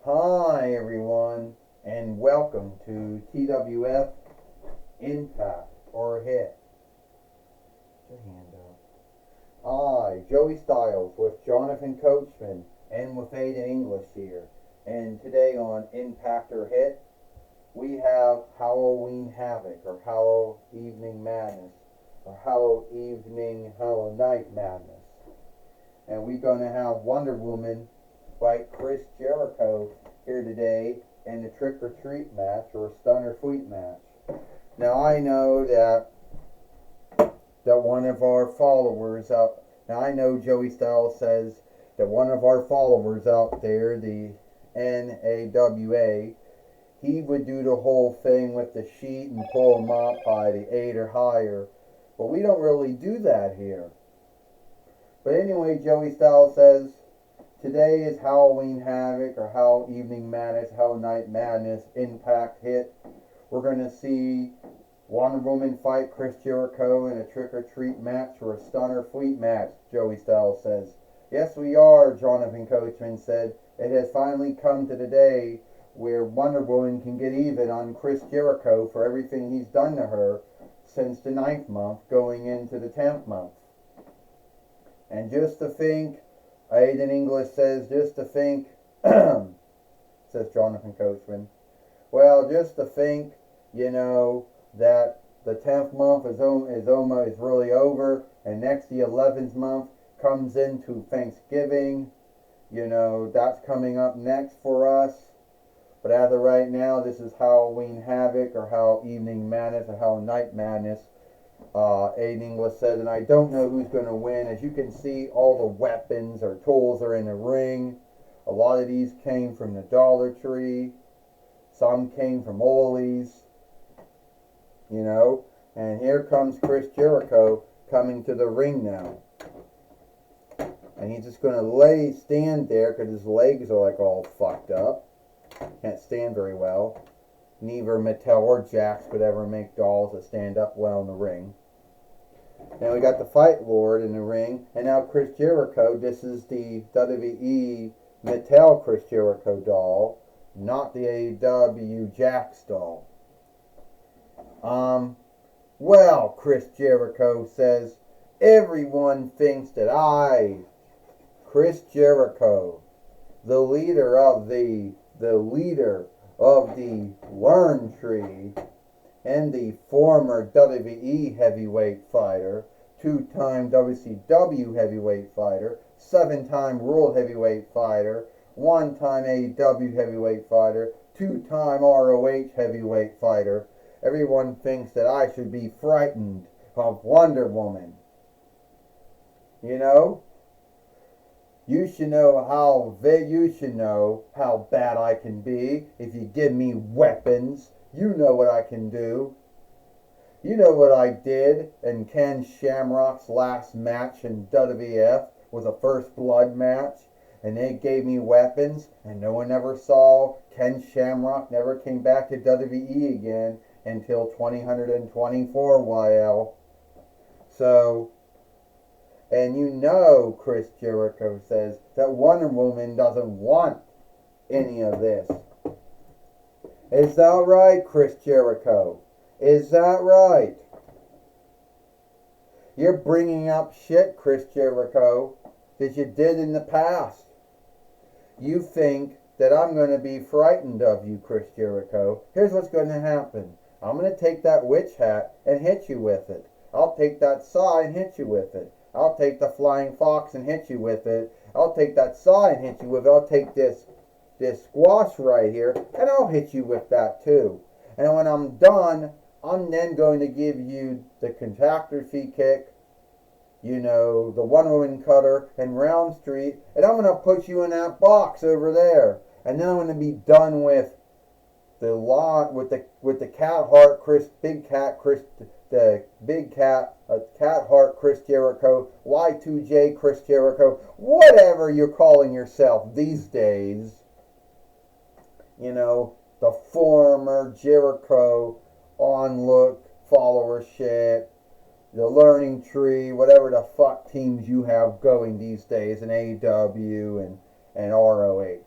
Hi everyone, and welcome to TWF Impact or Hit. Put your hand up. Joey Styles with Jonathan Coachman and with Aiden English here. And today on Impact or Hit, we have Halloween Havoc or Hallow Evening Madness or Hallow Night Madness. And we're going to have Wonder Woman fight Chris Jericho here today in the trick or treat match or stun or sweep match. Now I know that one of our followers out. Now I know Joey Styles says that one of our followers out there, the NAWA, he would do the whole thing with the sheet and pull them up by the 8 or higher. But we don't really do that here. But anyway, Joey Styles says today is Halloween Havoc or Hell Evening Madness, Hell Night Madness Impact Hit. We're going to see Wonder Woman fight Chris Jericho in a trick or treat match or a stunner fleet match, Joey Styles says. Yes, we are, Jonathan Coachman said. It has finally come to the day where Wonder Woman can get even on Chris Jericho for everything he's done to her since the 9th month going into the 10th month. And just to think, Aiden English says, just to think, says Jonathan Coachman, well, just to think, that the 10th month is almost really over, and next the 11th month comes into Thanksgiving. That's coming up next for us. But as of right now, this is Halloween Havoc or Hell Evening Madness or Hell Night Madness. Aiden English said, and I don't know who's going to win. As you can see, all the weapons or tools are in the ring. A lot of these came from the Dollar Tree. Some came from Ollie's. And here comes Chris Jericho coming to the ring now. And he's just going to stand there because his legs are like all fucked up. Can't stand very well. Neither Mattel or Jax could ever make dolls that stand up well in the ring. Now we got the Fight Lord in the ring, and now Chris Jericho. This is the WWE Mattel Chris Jericho doll, not the AEW Jax doll. Well, Chris Jericho says, everyone thinks that I, Chris Jericho, the leader of the Learn Tree and the former WWE heavyweight fighter, 2-time WCW heavyweight fighter, 7-time World Heavyweight fighter, 1-time AEW heavyweight fighter, 2-time ROH heavyweight fighter. Everyone thinks that I should be frightened of Wonder Woman. You should know how bad I can be if you give me weapons. You know what I can do. You know what I did in Ken Shamrock's last match in WWF was a first blood match, and they gave me weapons, and no one ever saw Ken Shamrock never came back to WWE again until 2024 YL. So, and Chris Jericho says that Wonder Woman doesn't want any of this. Is that right, Chris Jericho? Is that right? You're bringing up shit, Chris Jericho, that you did in the past. You think that I'm going to be frightened of you, Chris Jericho. Here's what's going to happen. I'm going to take that witch hat and hit you with it. I'll take that saw and hit you with it. I'll take the flying fox and hit you with it. I'll take that saw and hit you with it. I'll take this squash right here and I'll hit you with that too. And when I'm done, I'm then going to give you the catastrophe kick, the Wonder Woman cutter and Round Street, and I'm going to put you in that box over there. And then I'm going to be done with with the cat heart Chris, big cat Chris, the big cat heart Chris Jericho, Y2J Chris Jericho, whatever you're calling yourself these days. The former Jericho onlook followership, the Learning Tree, whatever the fuck teams you have going these days in AEW and ROH.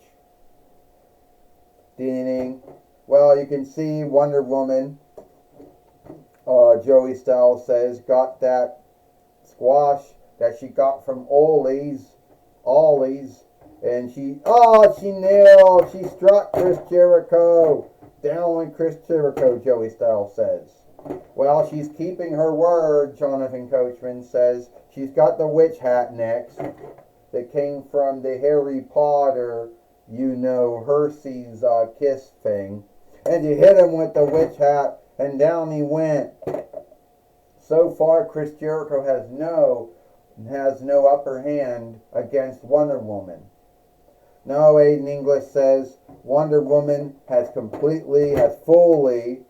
you can see Wonder Woman, Joey Styles says, got that squash that she got from Ollie's, and she struck Chris Jericho. Down went Chris Jericho, Joey Styles says. Well, she's keeping her word, Jonathan Coachman says. She's got the witch hat next that came from the Harry Potter, Hershey's Kiss thing. And you hit him with the witch hat, and down he went. So far, Chris Jericho has no upper hand against Wonder Woman. No, Aiden English says Wonder Woman has fully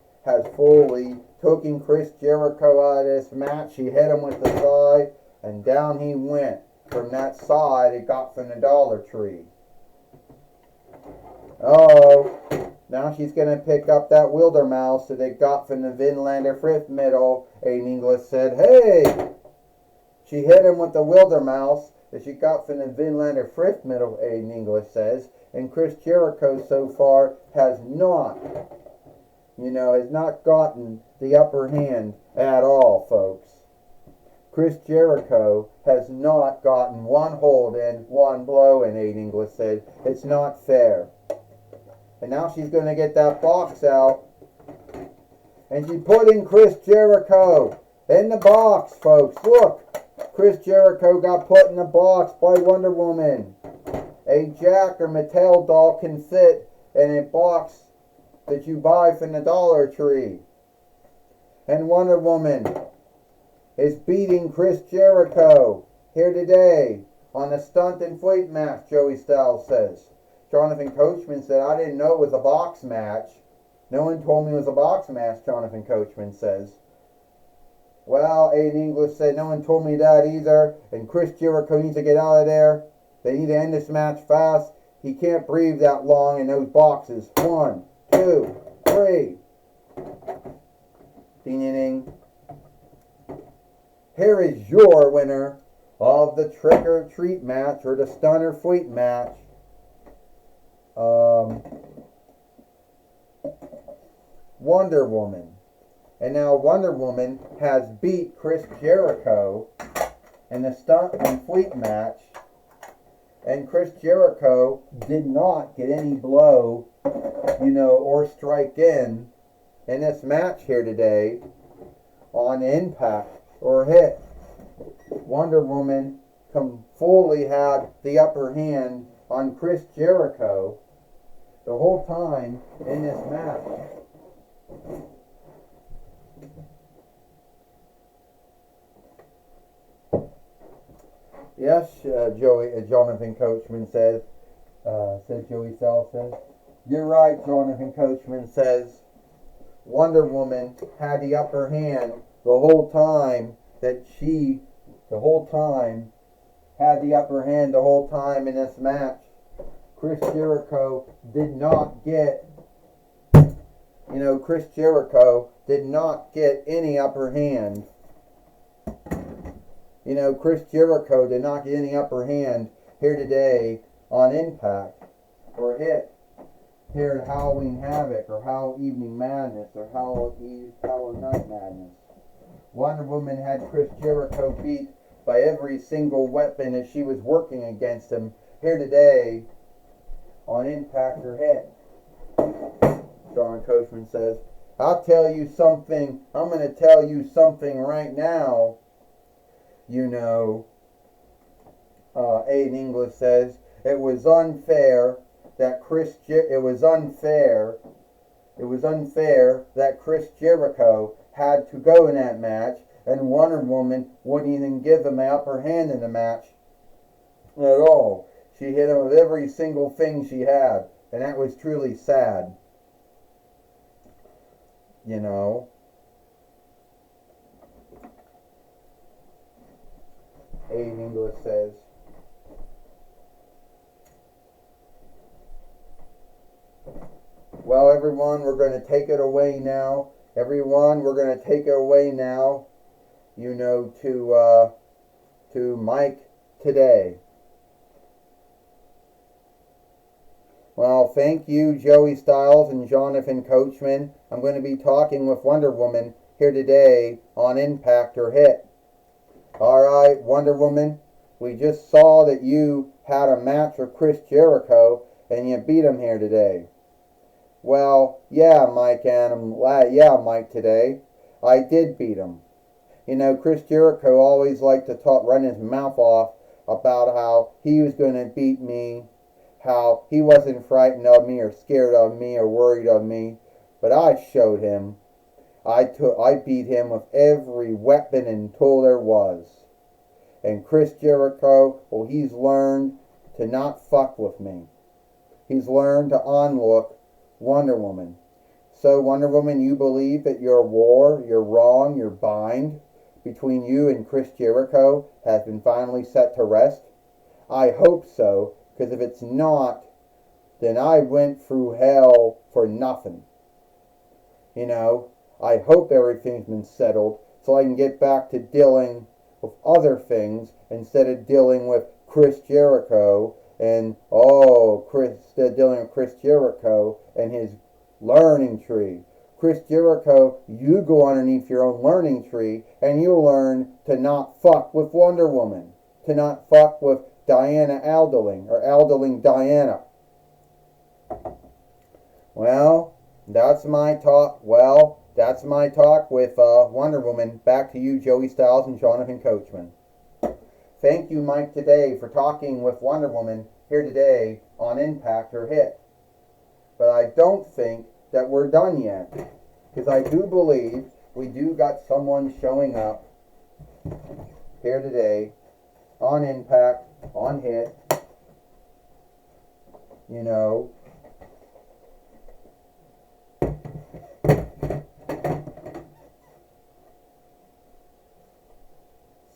taken Chris Jericho out of this match. She hit him with the side, and down he went from that side it got from the Dollar Tree. Oh, now she's going to pick up that Wildermouse that they got from the Vinlander Frith middle. Aiden English said, hey, she hit him with the Wildermouse that she got from the Vinlander Frith middle, Aiden English says. And Chris Jericho so far has not gotten the upper hand at all, folks. Chris Jericho has not gotten one hold in, one blow in, Aiden English said. It's not fair. And now she's going to get that box out. And she's putting Chris Jericho in the box, folks. Look, Chris Jericho got put in the box by Wonder Woman. A Jack or Mattel doll can fit in a box that you buy from the Dollar Tree. And Wonder Woman is beating Chris Jericho here today on a stunt and fleet match, Joey Styles says. Jonathan Coachman said, I didn't know it was a box match. No one told me it was a box match, Jonathan Coachman says. Well, Aiden English said, no one told me that either. And Chris Jericho needs to get out of there. They need to end this match fast. He can't breathe that long in those boxes. 1, 2, 3. Ding, ding, ding. Here is your winner of the Trick or Treat match, or the Stunner Fleet match. Wonder Woman. And now Wonder Woman has beat Chris Jericho in the Stunt and Fleet match. And Chris Jericho did not get any blow, or strike in this match here today on Impact or Hit. Wonder Woman fully had the upper hand on Chris Jericho the whole time in this match. Yes, Jonathan Coachman says Joey Sal says. You're right, Jonathan Coachman says. Wonder Woman had the upper hand the whole time had the upper hand the whole time in this match. Chris Jericho did not get any upper hand. Chris Jericho did not get any upper hand here today on Impact or Hit. Here at Halloween Havoc or Halloween Evening Madness or Halloween Night Madness. Wonder Woman had Chris Jericho beat by every single weapon as she was working against him here today on Impact or Hit. John Coachman says, I'll tell you something. I'm going to tell you something right now. Aiden English says, it was unfair that Chris Jericho had to go in that match, and Wonder Woman wouldn't even give him the upper hand in the match at all. She hit him with every single thing she had, and that was truly sad. Aiden English says, well, everyone, we're going to take it away now. To Mike today. Well, thank you, Joey Styles and Jonathan Coachman. I'm going to be talking with Wonder Woman here today on Impact or Hit. Alright, Wonder Woman, we just saw that you had a match with Chris Jericho and you beat him here today. Well, yeah, Mike today. I did beat him. You know, Chris Jericho always liked to run his mouth off about how he was going to beat me, how he wasn't frightened of me or scared of me or worried of me. But I showed him. I beat him with every weapon and tool there was. And Chris Jericho, well, he's learned to not fuck with me. He's learned to onlook Wonder Woman. So, Wonder Woman, you believe that your war, your wrong, your bind between you and Chris Jericho has been finally set to rest? I hope so, because if it's not, then I went through hell for nothing. You know, I hope everything's been settled so I can get back to dealing with other things instead of dealing with Chris Jericho and dealing with Chris Jericho and his learning tree. Chris Jericho, you go underneath your own learning tree and you learn to not fuck with Wonder Woman, to not fuck with Diana Alderling or Alderling Diana. Well, that's my talk. That's my talk with Wonder Woman. Back to you, Joey Styles and Jonathan Coachman. Thank you, Mike, today for talking with Wonder Woman here today on Impact or Hit. But I don't think that we're done yet, because I do believe we do got someone showing up here today on Impact, on Hit. You know,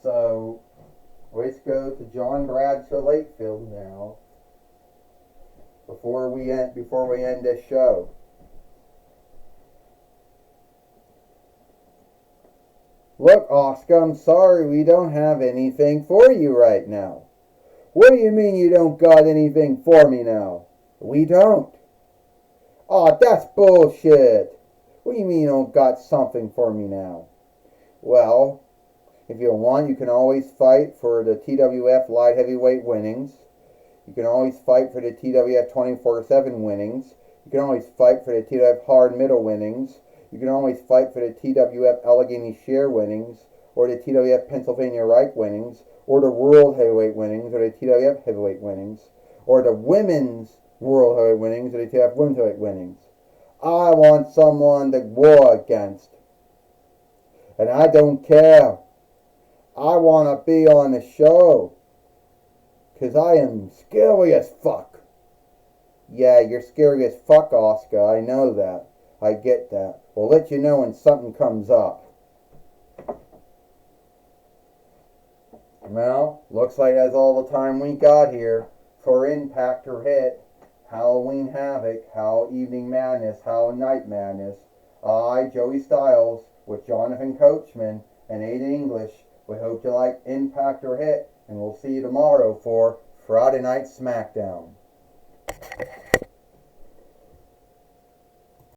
so let's go to John Bradshaw Lakefield now before we end this show. Look, Oscar, I'm sorry we don't have anything for you right now. What do you mean you don't got anything for me now? We don't. Aw, that's bullshit. What do you mean you don't got something for me now? Well, if you want, you can always fight for the TWF Light Heavyweight winnings. You can always fight for the TWF 24/7 winnings. You can always fight for the TWF Hard Middle winnings. You can always fight for the TWF Allegheny Share winnings, or the TWF Pennsylvania Reich winnings, or the World Heavyweight winnings, or the TWF Heavyweight winnings, or the Women's World Heavyweight winnings, or the TWF Women's Heavyweight winnings. I want someone to war against. And I don't care. I want to be on the show. Because I am scary as fuck. Yeah, you're scary as fuck, Oscar. I know that. I get that. We'll let you know when something comes up. Well, looks like that's all the time we got here for Impact or Hit, Halloween Havoc, How Evening Madness, How Night Madness. I, Joey Styles, with Jonathan Coachman and Ada English, we hope you like Impact or Hit, and we'll see you tomorrow for Friday Night SmackDown.